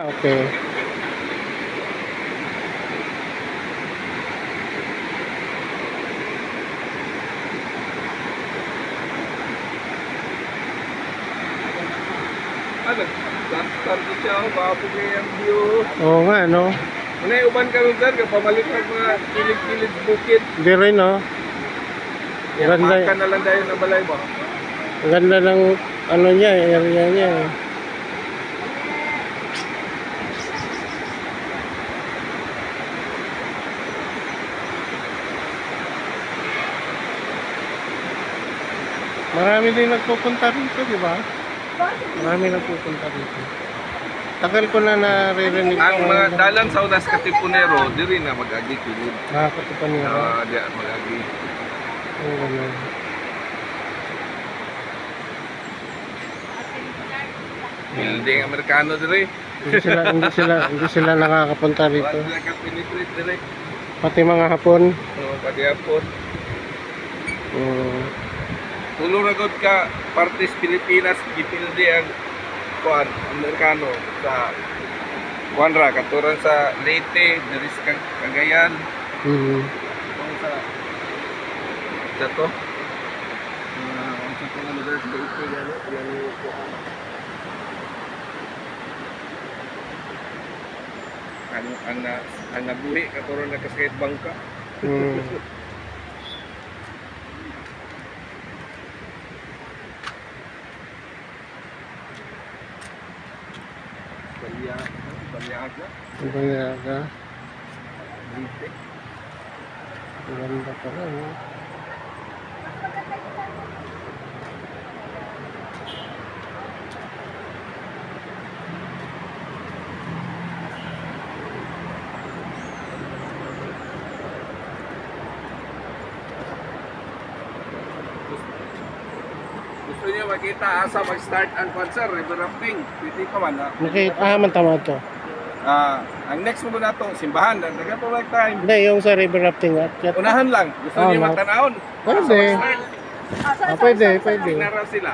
Okay. Ano? Last time ko siya, mapugay ang view. Oo nga, no? Ano yung uban kami sir, kapamalik ng mga kilig-kilig bukid. Hindi rin, no? Ganda, Maka na lang dahil na balay mo. ganda ng ano niya, area niya. Marami din nagpupunta rito, di ba? Marami nagpupunta rito. Tagal ko na naririnig Ang mga ko. dalan sa unas katipunero, diri na mag-agi kilid. Nakakatupan niya. Di mag-agi. Oo, ganun. Building Amerikano diri. Hindi sila nakakapunta Wala rito. sila ka-penetrate diri. Pati mga hapon. Pati hapon. Mm. Tulong na gud ka partes Pilipinas gipildi ang kuan Amerikano sa kuan ra katuran sa Leyte, diri sa Cagayan, Mm. sa to. Ang sa mga lugar sa Leyte yan kuan. Ang nabuhi katuran na kasayad bangka. Mm. Balyaga, Banyaga. Leyte. Ganda pala, no? Gusto niyo makita asa mag-start ang concert, river rafting. Pwede pa man. Man tama to. Ang next mo na to, simbahan. Dagan pa mag time. Hindi, yung sa river rafting at Unahan lang. Gusto niyo no. matanawon? Pwede. Pwede. Nara sila.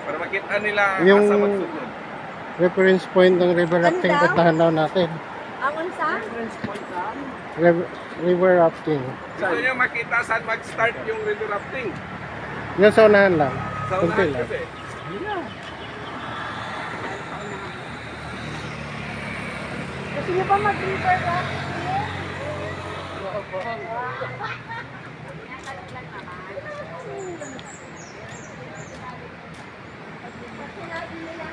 Para makita nila Yung- asa magsunod. Reference point ng river rafting, Ganda. puntahan daw natin. Ang unsa? River rafting. Gusto niyo makita saan mag-start yung river rafting? Yan sa unahan lang. Sa Kunti unahan lang. kasi. Gusto niyo ba mag-river rafting? Sinabi nila